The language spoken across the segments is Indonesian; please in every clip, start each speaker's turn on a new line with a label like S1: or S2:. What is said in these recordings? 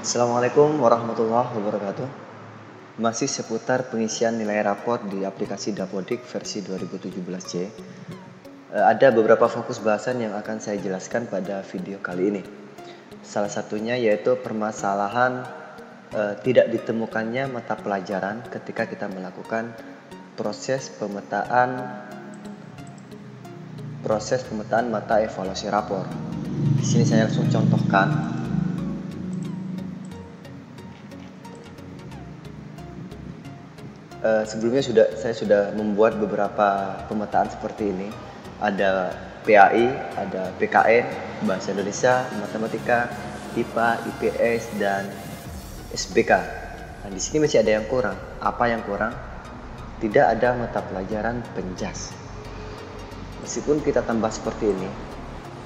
S1: Assalamualaikum warahmatullahi wabarakatuh. Masih seputar pengisian nilai raport di aplikasi Dapodik versi 2017C. Ada beberapa fokus bahasan yang akan saya jelaskan pada video kali ini. Salah satunya yaitu permasalahan tidak ditemukannya mata pelajaran ketika kita melakukan proses pemetaan mata evaluasi rapor. Di sini saya langsung contohkan. Sebelumnya saya sudah membuat beberapa pemetaan seperti ini. Ada PAI, ada PKN, Bahasa Indonesia, Matematika, IPA, IPS, dan SBK. Nah, di sini masih ada yang kurang. Apa yang kurang? Tidak ada mata pelajaran penjas. Meskipun kita tambah seperti ini,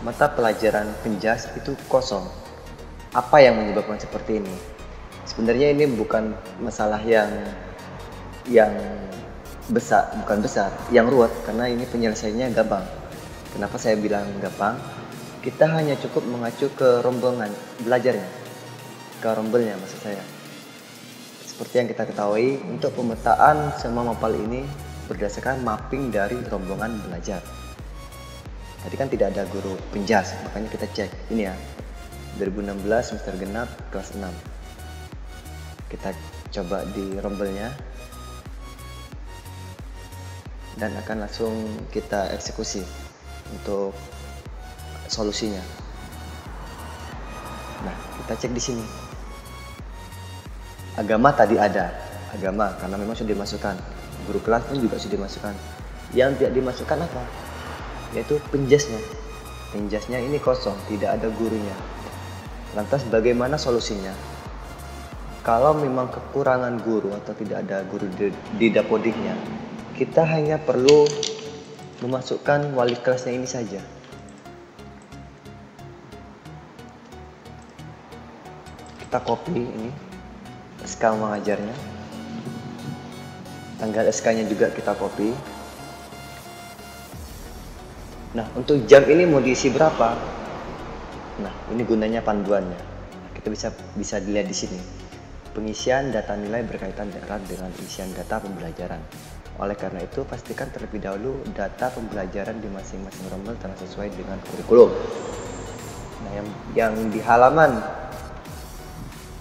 S1: mata pelajaran penjas itu kosong. Apa yang menyebabkan seperti ini? Sebenarnya ini bukan masalah yang bukan besar, yang ruwet, karena ini penyelesaiannya gampang. Kenapa saya bilang gampang? Kita hanya cukup mengacu ke rombongan belajarnya, ke rombelnya maksud saya. Seperti yang kita ketahui, untuk pemetaan semua mapel ini berdasarkan mapping dari rombongan belajar. Tadi kan tidak ada guru penjas, makanya kita cek ini ya, 2016 semester genap kelas 6. Kita coba di rombelnya dan akan langsung kita eksekusi untuk solusinya. Nah, kita cek di sini. Agama tadi ada, agama karena memang sudah dimasukkan. Guru kelas pun juga sudah dimasukkan. Yang tidak dimasukkan apa? Yaitu penjasnya. Penjasnya ini kosong, tidak ada gurunya. Lantas bagaimana solusinya? Kalau memang kekurangan guru atau tidak ada guru di Dapodiknya, kita hanya perlu memasukkan wali kelasnya ini saja. Kita copy ini SK mengajarnya, tanggal SK-nya juga kita copy. Nah, untuk jam ini mau diisi berapa? Nah, ini gunanya panduannya. Kita bisa dilihat di sini. Pengisian data nilai berkaitan erat dengan isian data pembelajaran. Oleh karena itu, pastikan terlebih dahulu data pembelajaran di masing-masing rombel telah sesuai dengan kurikulum. Nah, yang di halaman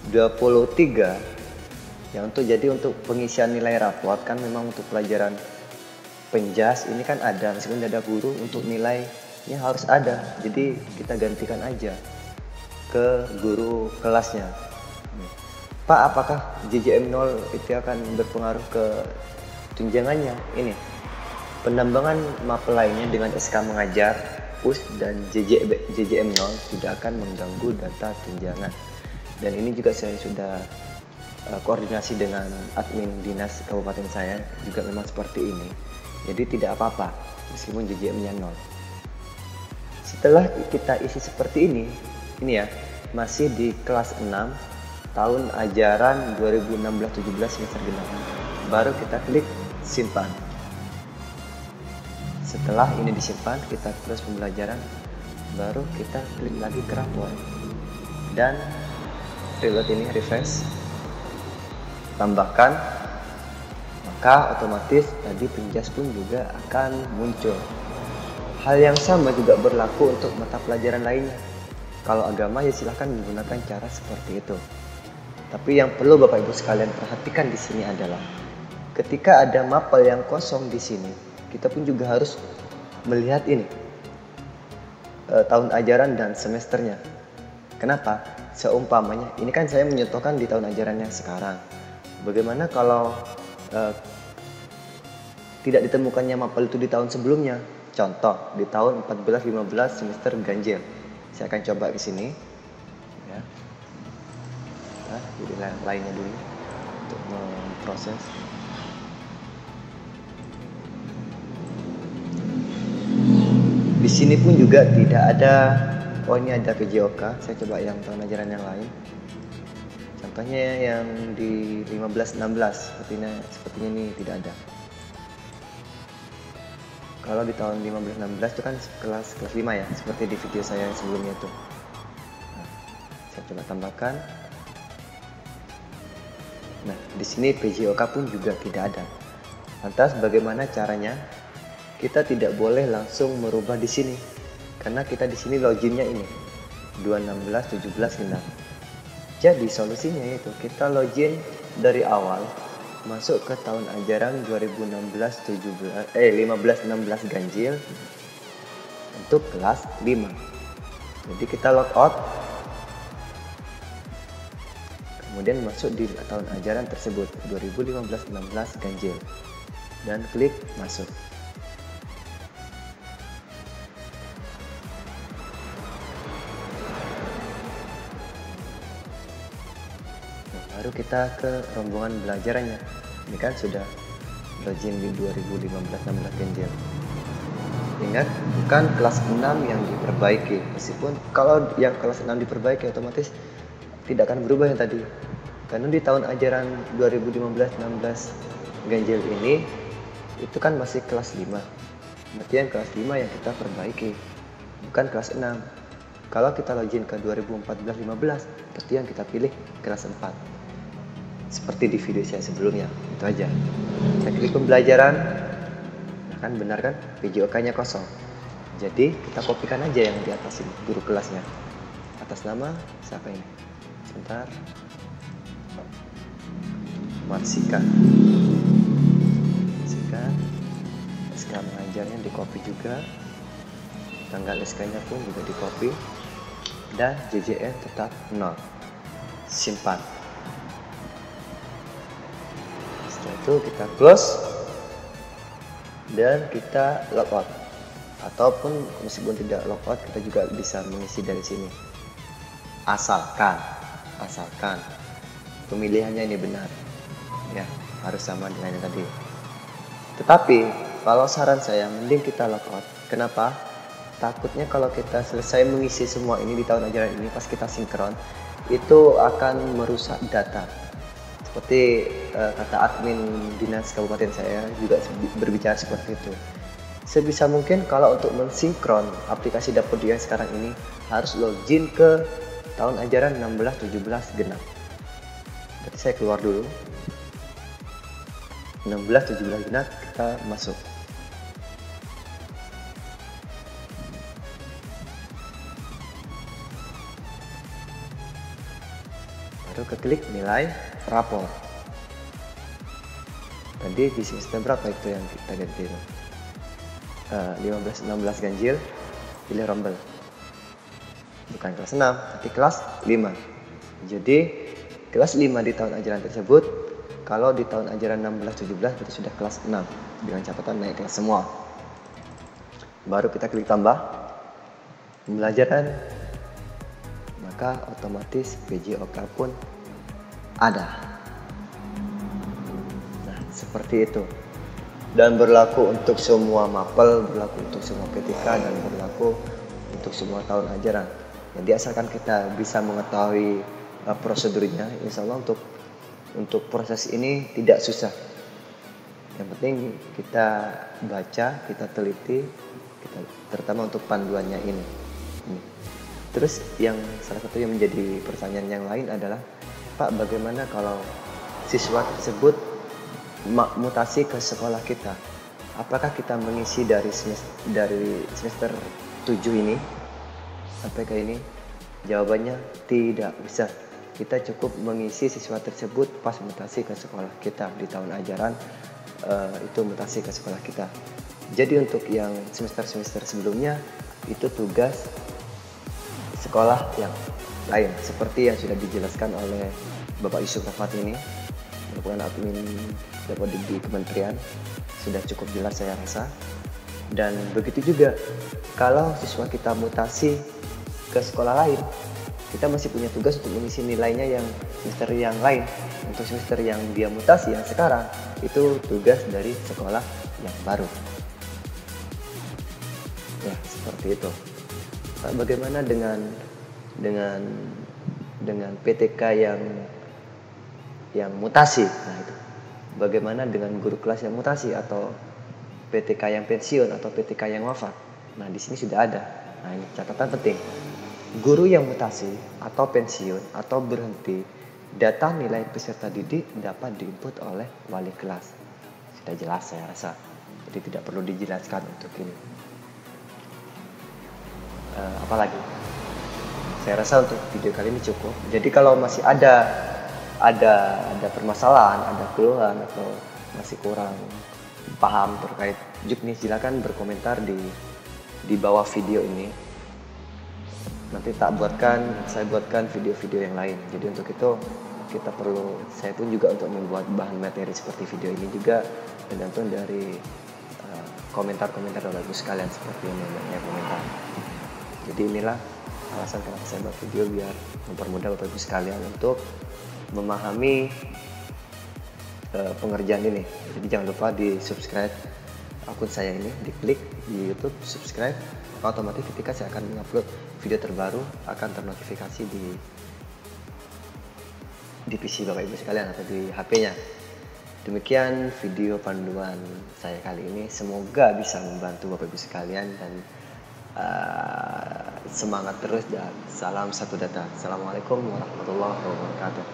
S1: 23 yang untuk pengisian nilai raport kan memang untuk pelajaran penjas ini kan ada, meskipun tidak ada guru, untuk nilainya harus ada. Jadi kita gantikan aja ke guru kelasnya. Pak, apakah JJM 0 itu akan berpengaruh ke tunjangannya? Ini penambangan mapel lainnya dengan SK mengajar, US dan JJM 0 tidak akan mengganggu data tunjangan. Dan ini juga saya sudah koordinasi dengan admin dinas kabupaten saya, juga memang seperti ini. Jadi tidak apa-apa meskipun JJM-nya 0. Setelah kita isi seperti ini ya, masih di kelas 6 tahun ajaran 2016-17 semester genap. Baru kita klik simpan. Setelah ini disimpan, kita close pembelajaran, baru kita klik lagi ke rapor dan reload ini, refresh, tambahkan, maka otomatis tadi penjas pun juga akan muncul. Hal yang sama juga berlaku untuk mata pelajaran lainnya. Kalau agama ya silahkan menggunakan cara seperti itu. Tapi yang perlu Bapak Ibu sekalian perhatikan di sini adalah ketika ada mapel yang kosong di sini, kita pun juga harus melihat ini tahun ajaran dan semesternya. Kenapa? Seumpamanya, ini kan saya menyontohkan di tahun ajaran yang sekarang. Bagaimana kalau tidak ditemukannya mapel itu di tahun sebelumnya? Contoh, di tahun 14-15 semester ganjil. Saya akan coba ke sini. Ya. Nah, jadi lainnya dulu untuk memproses. Di sini pun juga tidak ada. Oh, ini ada PJOK. Saya coba yang tahun ajaran yang lain. Contohnya yang di 15-16 sepertinya ini tidak ada. Kalau di tahun 15-16 itu kan kelas 5 ya, seperti di video saya sebelumnya itu. Nah, saya coba tambahkan. Di sini PJOK pun juga tidak ada. Lantas bagaimana caranya? Kita tidak boleh langsung merubah di sini. Karena kita di sini loginnya ini 216 17 genap. Jadi solusinya itu kita login dari awal masuk ke tahun ajaran 15-16 ganjil untuk kelas 5. Jadi kita logout, kemudian masuk di tahun ajaran tersebut 2015-16 ganjil dan klik masuk. Nah, baru kita ke rombongan belajarannya. Ini kan sudah login di 2015-16 ganjil. Ingat, bukan kelas 6 yang diperbaiki. Meskipun kalau yang kelas 6 diperbaiki otomatis tidak akan berubah yang tadi. Karena di tahun ajaran 2015-16 ganjil ini itu kan masih kelas 5. Berarti yang kelas 5 yang kita perbaiki, bukan kelas 6. Kalau kita login ke 2014-15, berarti yang kita pilih kelas 4. Seperti di video saya sebelumnya, itu aja. Kita klik pembelajaran, nah kan benar kan, PJOK-nya kosong. Jadi kita kopikan aja yang di atas ini, guru kelasnya. Atas nama siapa ini? Sebentar. Marsika. SK mengajarnya di copy juga, tanggal SK-nya pun juga di copy, dan JJN tetap 0. Simpan. Setelah itu kita close dan kita logout. Ataupun meskipun tidak logout, kita juga bisa mengisi dari sini. Asalkan pemilihannya ini benar, ya harus sama dengan yang tadi. Tetapi kalau saran saya mending kita logout. Kenapa? Takutnya kalau kita selesai mengisi semua ini di tahun ajaran ini, pas kita sinkron itu akan merusak data. Seperti kata admin dinas kabupaten saya juga berbicara seperti itu. Sebisa mungkin kalau untuk mensinkron aplikasi Dapodi yang sekarang ini harus login ke tahun ajaran 16-17 genap. Berarti saya keluar dulu. 16-17 genap kita masuk. Baru keklik nilai rapor. Tadi di semester berapa itu yang kita ganti? 15-16 ganjil, pilih rombel. Bukan kelas 6, tapi kelas 5. Jadi kelas 5 di tahun ajaran tersebut, kalau di tahun ajaran 16-17 berarti sudah kelas 6 dengan catatan naik kelas semua. Baru kita klik tambah pembelajaran, maka otomatis PJOK pun ada. Nah, seperti itu. Dan berlaku untuk semua mapel, berlaku untuk semua PTK, dan berlaku untuk semua tahun ajaran. Jadi asalkan kita bisa mengetahui prosedurnya, insya Allah untuk proses ini tidak susah. Yang penting kita baca, kita teliti, terutama untuk panduannya ini. Terus yang salah satu yang menjadi pertanyaan yang lain adalah, Pak, bagaimana kalau siswa tersebut mutasi ke sekolah kita? Apakah kita mengisi dari semester 7 ini sampai ke ini? Jawabannya tidak bisa. Kita cukup mengisi siswa tersebut pas mutasi ke sekolah kita di tahun ajaran itu mutasi ke sekolah kita. Jadi untuk yang semester-semester sebelumnya itu tugas sekolah yang lain, seperti yang sudah dijelaskan oleh Bapak Yusuf Rafat ini, merupakan admin Dapodi di kementerian, sudah cukup jelas saya rasa. Dan begitu juga kalau siswa kita mutasi ke sekolah lain, kita masih punya tugas untuk mengisi nilainya yang semester yang lain. Untuk semester yang dia mutasi yang sekarang, itu tugas dari sekolah yang baru. Ya, seperti itu. Bagaimana dengan PTK yang mutasi? Nah, itu. Bagaimana dengan guru kelas yang mutasi atau PTK yang pensiun atau PTK yang wafat? Nah, di sini sudah ada. Nah, ini catatan penting. Guru yang mutasi atau pensiun atau berhenti Data nilai peserta didik dapat diinput oleh wali kelas. Sudah jelas saya rasa. Jadi tidak perlu dijelaskan untuk ini. Apalagi? Saya rasa untuk video kali ini cukup. Jadi kalau masih ada permasalahan, ada keluhan atau masih kurang paham terkait Juknis, silakan berkomentar di bawah video ini. Nanti saya buatkan video-video yang lain. Jadi untuk itu saya pun juga untuk membuat bahan materi seperti video ini juga tergantung dari komentar-komentar Bapak Ibu sekalian seperti yang banyak komentar. Jadi inilah alasan kenapa saya buat video, biar mempermudah Bapak Ibu sekalian untuk memahami pengerjaan ini. Jadi jangan lupa di subscribe akun saya ini, diklik di YouTube subscribe, maka otomatis ketika saya akan mengupload video terbaru akan ternotifikasi di PC Bapak Ibu sekalian atau di HP-nya. Demikian video panduan saya kali ini, semoga bisa membantu Bapak Ibu sekalian dan semangat terus dan salam satu data. Assalamualaikum warahmatullahi wabarakatuh.